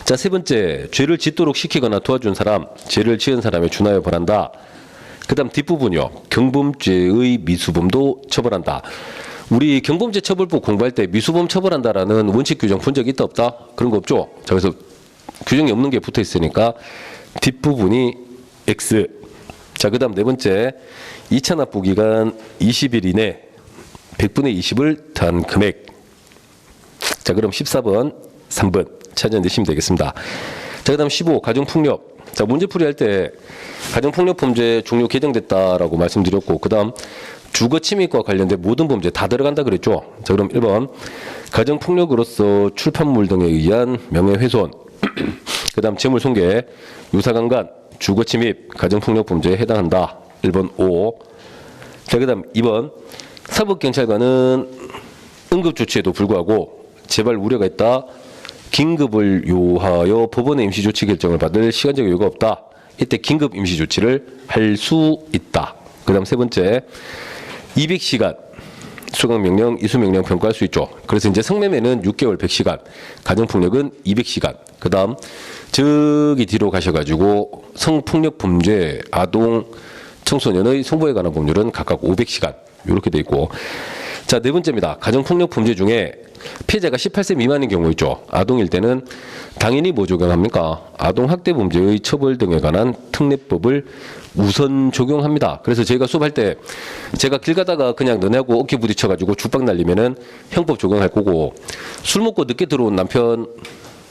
S1: 자, 세 번째 죄를 짓도록 시키거나 도와준 사람, 죄를 지은 사람에 준하여 벌한다. 그 다음 뒷부분이요. 경범죄의 미수범도 처벌한다. 우리 경범죄 처벌법 공부할 때 미수범 처벌한다라는 원칙 규정 본 적 있다 없다? 그런 거 없죠? 자, 그래서 규정이 없는 게 붙어 있으니까 뒷부분이 X. 자, 그 다음 네 번째 2차 납부 기간 20일 이내 100분의 20을 더한 금액. 자, 그럼 14번 3번 찾아내시면 되겠습니다. 자, 그 다음 15 가정폭력. 자, 문제풀이 할 때 가정폭력 범죄 종료 개정됐다라고 말씀드렸고, 그 다음 주거 침입과 관련된 모든 범죄 다 들어간다 그랬죠. 자, 그럼 1번 가정폭력으로서 출판물 등에 의한 명예훼손 그다음 재물손괴, 유사강간, 주거침입, 가정폭력 범죄에 해당한다. 1번 O. 자, 그다음 2번 사법경찰관은 응급조치에도 불구하고 재발 우려가 있다. 긴급을 요하여 법원의 임시조치 결정을 받을 시간적 여유가 없다. 이때 긴급 임시조치를 할 수 있다. 그 다음 세 번째 200시간 수강명령, 이수명령 평가할 수 있죠. 그래서 이제 성매매는 6개월 100시간, 가정폭력은 200시간. 그 다음 저기 뒤로 가셔가지고 성폭력 범죄, 아동, 청소년의 성보에 관한 법률은 각각 500시간 이렇게 돼 있고, 자, 네 번째입니다. 가정폭력 범죄 중에 피해자가 18세 미만인 경우 있죠. 아동일 때는 당연히 뭐 적용합니까? 아동학대 범죄의 처벌 등에 관한 특례법을 우선 적용합니다. 그래서 저희가 수업할 때 제가 길 가다가 그냥 너네하고 어깨 부딪혀가지고 죽박 날리면은 형법 적용할 거고, 술 먹고 늦게 들어온 남편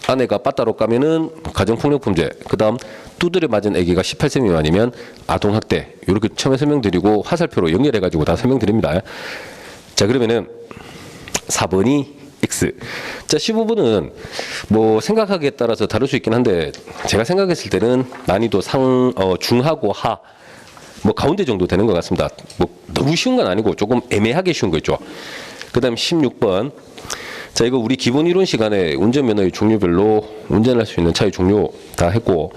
S1: 아내가 빠따로 까면은 가정폭력 범죄, 그 다음 두드려 맞은 아기가 18세 미만이면 아동학대, 이렇게 처음에 설명드리고 화살표로 연결해가지고 다 설명드립니다. 자, 그러면은 4번이 X. 자, 15번은 뭐 생각하기에 따라서 다를 수 있긴 한데 제가 생각했을 때는 난이도 중하고 하, 뭐 가운데 정도 되는 것 같습니다. 뭐 너무 쉬운 건 아니고 조금 애매하게 쉬운 거 있죠. 그 다음 16번. 자, 이거 우리 기본 이론 시간에 운전면허의 종류별로 운전할 수 있는 차의 종류 다 했고,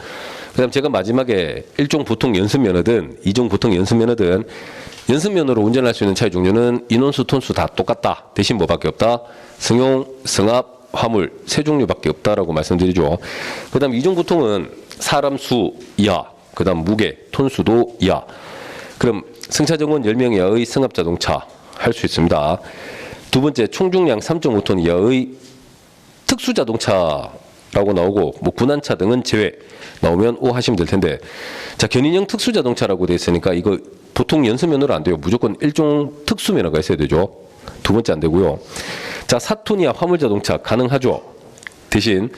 S1: 그 다음 제가 마지막에 1종 보통 연습면허든 2종 보통 연습면허든 연습면허로 운전할 수 있는 차의 종류는 인원수, 톤수 다 똑같다. 대신 뭐밖에 없다? 승용, 승합, 화물 세 종류밖에 없다라고 말씀드리죠. 그 다음 2종 보통은 사람 수 이하, 그 다음 무게, 톤수도 이하. 그럼 승차 정원 10명 이하의 승합 자동차 할 수 있습니다. 두 번째 총중량 3.5톤 이하의 특수 자동차라고 나오고, 뭐 군안차 등은 제외 나오면 O 하시면 될 텐데, 자, 견인형 특수 자동차라고 돼 있으니까 이거 보통 연습면허로 안 돼요. 무조건 1종 특수면허가 있어야 되죠. 두 번째 안 되고요. 자, 4톤 이하 화물 자동차 가능하죠. 대신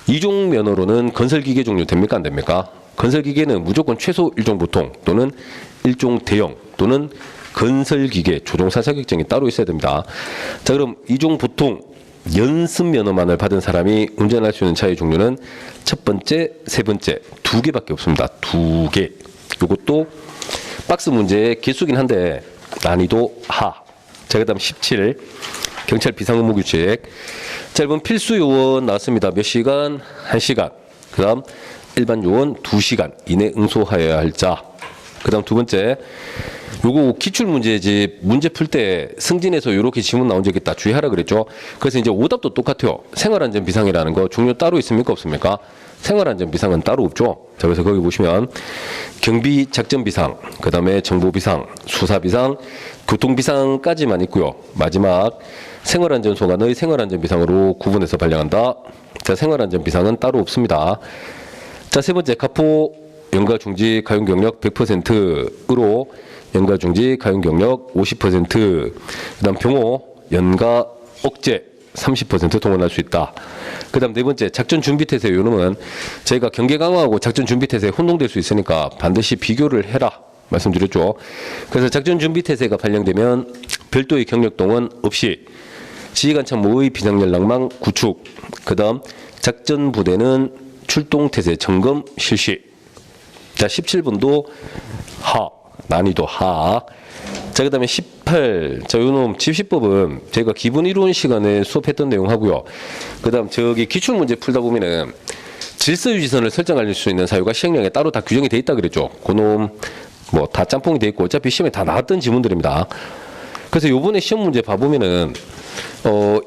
S1: 2종 면허로는 건설기계 종류 됩니까 안 됩니까? 건설기계는 무조건 최소 1종 보통 또는 1종 대형 또는 건설기계 조종사 자격증이 따로 있어야 됩니다. 자, 그럼 2종 보통 연습면허만을 받은 사람이 운전할 수 있는 차의 종류는 첫 번째, 세 번째 두 개밖에 없습니다. 두 개. 이것도 박스 문제의 개수긴 한데 난이도 하. 자, 그 다음 17 경찰 비상의무규칙. 자, 1번 필수 요원 나왔습니다. 몇 시간? 1시간. 그 다음 일반 요원 2시간 이내 응소하여야 할 자. 그 다음 두 번째, 요거 기출문제집 문제 풀 때 승진에서 이렇게 지문 나온 적 있다. 주의하라 그랬죠. 그래서 이제 오답도 똑같아요. 생활안전 비상이라는 거 종류 따로 있습니까 없습니까? 생활안전 비상은 따로 없죠. 자, 그래서 거기 보시면 경비 작전 비상, 그 다음에 정보 비상, 수사 비상, 교통 비상까지만 있고요. 마지막 생활안전 소관의 생활안전 비상으로 구분해서 발령한다. 자, 생활안전 비상은 따로 없습니다. 자, 세 번째 가포 연가 중지 가용 경력 100%으로 연가 중지 가용 경력 50%, 그다음 병호 연가 억제 30% 동원할 수 있다. 그다음 네 번째 작전 준비 태세. 요놈은 저희가 경계 강화하고 작전 준비 태세에 혼동될 수 있으니까 반드시 비교를 해라 말씀드렸죠. 그래서 작전 준비 태세가 발령되면 별도의 경력 동원 없이 지휘관 참모의 비상연락망 구축, 그다음 작전 부대는 출동 태세 점검 실시. 자, 17번도 하, 난이도 하. 자, 그 다음에 18. 자, 요놈 집시법은 제가 기본 이론 시간에 수업했던 내용 하고요. 그 다음 저기 기출문제 풀다 보면은 질서유지선을 설정할 수 있는 사유가 시행령에 따로 다 규정이 돼 있다 그랬죠. 그놈 뭐 다 짬뽕이 돼 있고 어차피 시험에 다 나왔던 지문들입니다. 그래서 요번에 시험 문제 봐보면은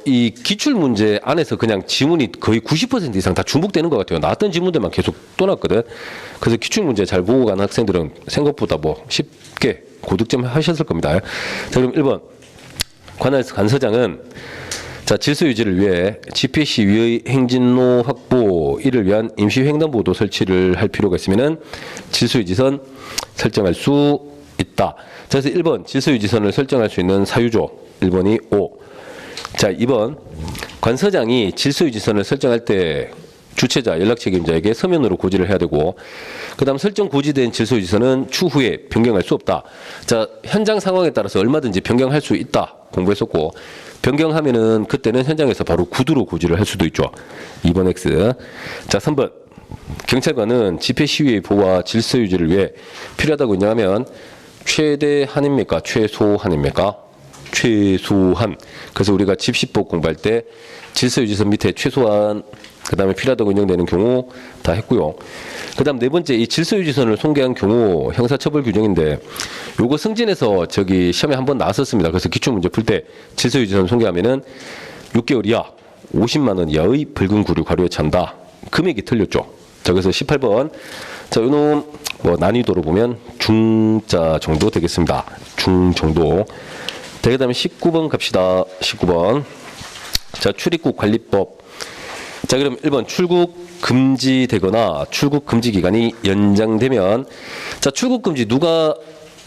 S1: 이 기출문제 안에서 그냥 지문이 거의 90% 이상 다 중복되는 것 같아요. 나왔던 지문들만 계속 또 나왔거든. 그래서 기출문제 잘 보고 가는 학생들은 생각보다 뭐 쉽게 고득점 하셨을 겁니다. 자, 그럼 1번 관서장은 자, 질서 유지를 위해 집회 시위의 행진로 확보, 이를 위한 임시 횡단보도 설치를 할 필요가 있으면은 질서 유지선 설정할 수 있다. 자, 그래서 1번 질서 유지선을 설정할 수 있는 사유죠. 1번이 O. 자, 2번 관서장이 질서 유지선을 설정할 때 주체자, 연락 책임자에게 서면으로 고지를 해야 되고, 그다음 설정 고지된 질서유지서는 추후에 변경할 수 없다. 자, 현장 상황에 따라서 얼마든지 변경할 수 있다 공부했었고, 변경하면은 그때는 현장에서 바로 구두로 고지를 할 수도 있죠. 2번 X. 자, 3번. 경찰관은 집회 시위의 보호와 질서 유지를 위해 필요하다고 인정하면 최대한입니까? 최소한입니까? 최소한. 그래서 우리가 집시법 공부할 때 질서유지서 밑에 최소한, 그 다음에 필요하다고 인정되는 경우 다 했고요. 그 다음 네 번째, 이 질서유지선을 손괴한 경우 형사처벌 규정인데, 요거 승진해서 저기 시험에 한번 나왔었습니다. 그래서 기출문제 풀 때 질서유지선 손괴하면은 6개월 이하 50만 원 이하의 벌금 구류 과료에 찬다. 금액이 틀렸죠. 자, 그래서 18번. 자, 요놈 뭐 난이도로 보면 중자 정도 되겠습니다. 중 정도. 자, 그 다음에 19번 갑시다. 19번. 자, 출입국 관리법. 자, 그럼 1번 출국 금지되거나 출국 금지 기간이 연장되면, 자, 출국 금지 누가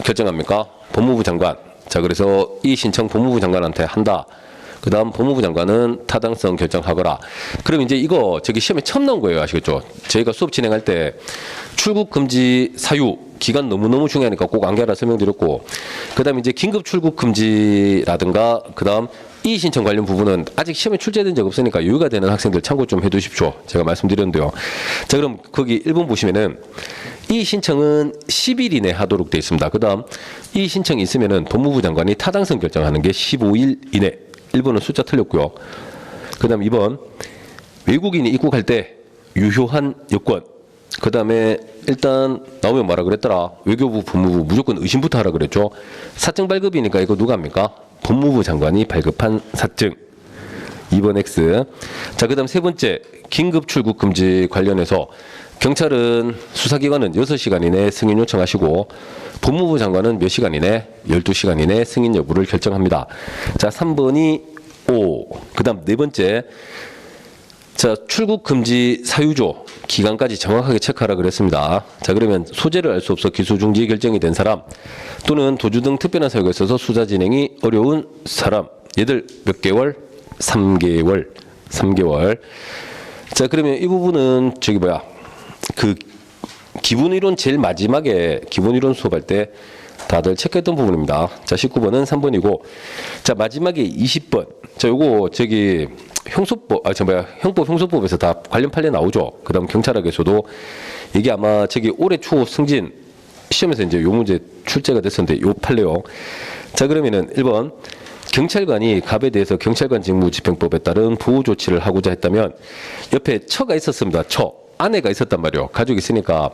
S1: 결정합니까? 법무부 장관. 자, 그래서 이 신청 법무부 장관한테 한다. 그 다음 법무부 장관은 타당성 결정하거라. 그럼 이제 이거 저기 시험에 처음 나온 거예요. 아시겠죠? 저희가 수업 진행할 때 출국 금지 사유 기간 너무너무 중요하니까 꼭 암기하라 설명드렸고, 그 다음에 이제 긴급 출국 금지라든가, 그 다음 이의 신청 관련 부분은 아직 시험에 출제된 적 없으니까 여유가 되는 학생들 참고 좀 해두십시오. 제가 말씀드렸는데요. 자, 그럼 거기 1번 보시면은 이의 신청은 10일 이내 하도록 되어 있습니다. 그 다음 이의 신청이 있으면은 법무부 장관이 타당성 결정하는 게 15일 이내. 1번은 숫자 틀렸고요. 그 다음 2번 외국인이 입국할 때 유효한 여권. 그 다음에 일단 나오면 뭐라 그랬더라? 외교부, 법무부 무조건 의심부터 하라 그랬죠. 사증 발급이니까 이거 누가 합니까? 법무부 장관이 발급한 사증. 2번 X. 자, 그 다음 세 번째, 긴급 출국 금지 관련해서 경찰은 수사기관은 6시간 이내 승인 요청하시고, 법무부 장관은 몇 시간 이내? 12시간 이내 승인 여부를 결정합니다. 자, 3번이 O. 그 다음 네 번째, 자, 출국 금지 사유조 기간까지 정확하게 체크하라 그랬습니다. 자, 그러면 소재를 알 수 없어 기소 중지 결정이 된 사람, 또는 도주 등 특별한 사유가 있어서 수사 진행이 어려운 사람, 얘들 몇 개월? 3개월. 3개월. 자, 그러면 이 부분은 저기 뭐야, 그 기본이론 제일 마지막에 기본이론 수업할 때 다들 체크했던 부분입니다. 자, 19번은 3번이고, 자, 마지막에 20번. 자, 요거 저기 형소법, 형법 형소법에서 다 관련 판례 나오죠. 그다음 경찰학에서도 이게 아마 저기 올해 초 승진 시험에서 이제 요 문제 출제가 됐었는데 요 판례요. 자, 그러면은 1번 경찰관이 갑에 대해서 경찰관 직무집행법에 따른 보호 조치를 하고자 했다면, 옆에 처가 있었습니다. 처. 아내가 있었단 말이에요. 가족이 있으니까.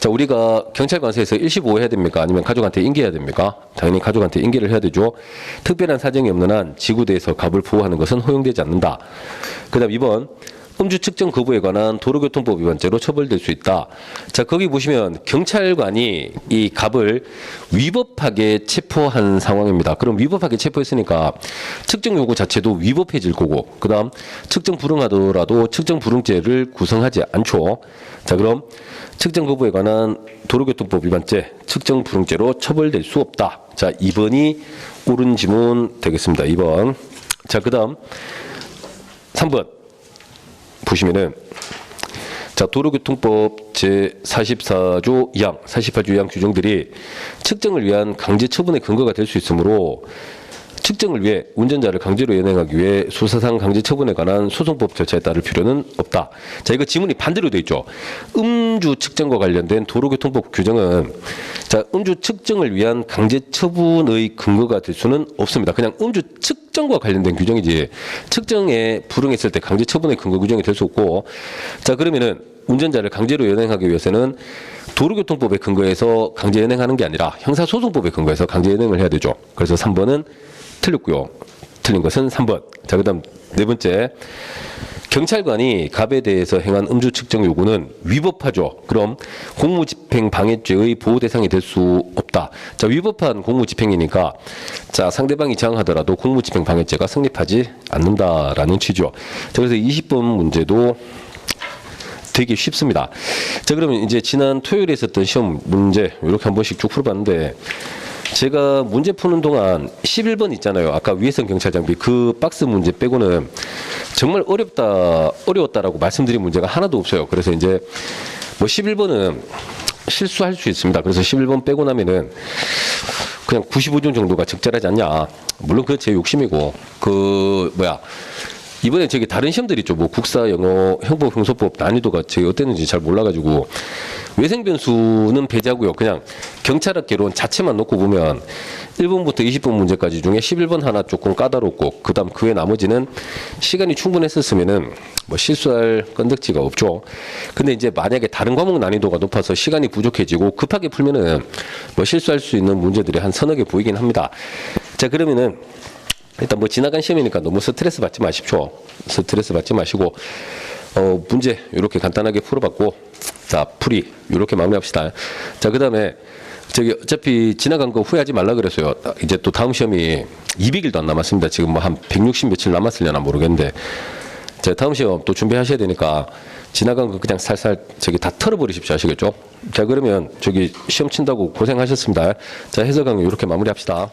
S1: 자, 우리가 경찰관서에서 일시보호 해야 됩니까? 아니면 가족한테 인계해야 됩니까? 당연히 가족한테 인계를 해야 되죠. 특별한 사정이 없는 한 지구대에서 갑을 보호하는 것은 허용되지 않는다. 그 다음 2번 음주 측정 거부에 관한 도로교통법 위반죄로 처벌될 수 있다. 자, 거기 보시면 경찰관이 이 갑을 위법하게 체포한 상황입니다. 그럼 위법하게 체포했으니까 측정 요구 자체도 위법해질 거고, 그 다음 측정 불응하더라도 측정 불응죄를 구성하지 않죠. 자, 그럼 측정 거부에 관한 도로교통법 위반죄, 측정 불응죄로 처벌될 수 없다. 자, 2번이 옳은 지문 되겠습니다. 2번. 자, 그 다음 3번 보시면은, 자, 도로교통법 제44조 2항, 48조 2항 규정들이 측정을 위한 강제 처분의 근거가 될 수 있으므로 측정을 위해 운전자를 강제로 연행하기 위해 수사상 강제 처분에 관한 소송법 절차에 따를 필요는 없다. 자, 이거 지문이 반대로 돼 있죠. 음주 측정과 관련된 도로교통법 규정은, 자, 음주 측정을 위한 강제 처분의 근거가 될 수는 없습니다. 그냥 음주 측정과 관련된 규정이지 측정에 불응했을 때 강제 처분의 근거 규정이 될 수 없고, 자, 그러면은 운전자를 강제로 연행하기 위해서는 도로교통법에 근거해서 강제 연행하는 게 아니라 형사소송법에 근거해서 강제 연행을 해야 되죠. 그래서 3번은 틀렸고요. 틀린 것은 3번. 자, 그 다음 네 번째, 경찰관이 갑에 대해서 행한 음주 측정 요구는 위법하죠. 그럼 공무집행 방해죄의 보호 대상이 될 수 없다. 자, 위법한 공무집행이니까, 자, 상대방이 저항하더라도 공무집행 방해죄가 성립하지 않는다라는 취지죠. 자, 그래서 20번 문제도 되게 쉽습니다. 자, 그러면 이제 지난 토요일에 있었던 시험 문제 이렇게 한 번씩 쭉 풀어봤는데, 제가 문제 푸는 동안 11번 있잖아요. 아까 위해성 경찰 장비 그 박스 문제 빼고는 정말 어려웠다라고 말씀드린 문제가 하나도 없어요. 그래서 이제 뭐 11번은 실수할 수 있습니다. 그래서 11번 빼고 나면은 그냥 95점 정도가 적절하지 않냐. 물론 그건 제 욕심이고 이번에 저기 다른 시험들 있죠. 뭐 국사, 영어, 형법, 형소법 난이도가 저기 어땠는지 잘 몰라가지고 외생 변수는 배제하고요. 그냥 경찰학 개론 자체만 놓고 보면 1번부터 20번 문제까지 중에 11번 하나 조금 까다롭고 그다음 그 외 나머지는 시간이 충분했었으면은 뭐 실수할 건덕지가 없죠. 근데 이제 만약에 다른 과목 난이도가 높아서 시간이 부족해지고 급하게 풀면은 뭐 실수할 수 있는 문제들이 한 서너 개 보이긴 합니다. 자, 그러면은 일단 뭐 지나간 시험이니까 너무 스트레스 받지 마십시오. 스트레스 받지 마시고 문제 이렇게 간단하게 풀어봤고 자 풀이 이렇게 마무리합시다. 자 그다음에 저기 어차피 지나간 거 후회하지 말라 그랬어요. 이제 또 다음 시험이 200일도 안 남았습니다. 지금 뭐 한 160 며칠 남았으려나 모르겠는데 자 다음 시험 또 준비하셔야 되니까 지나간 거 그냥 살살 저기 다 털어버리십시오. 아시겠죠? 자 그러면 저기 시험 친다고 고생하셨습니다. 자 해설 강의 이렇게 마무리합시다.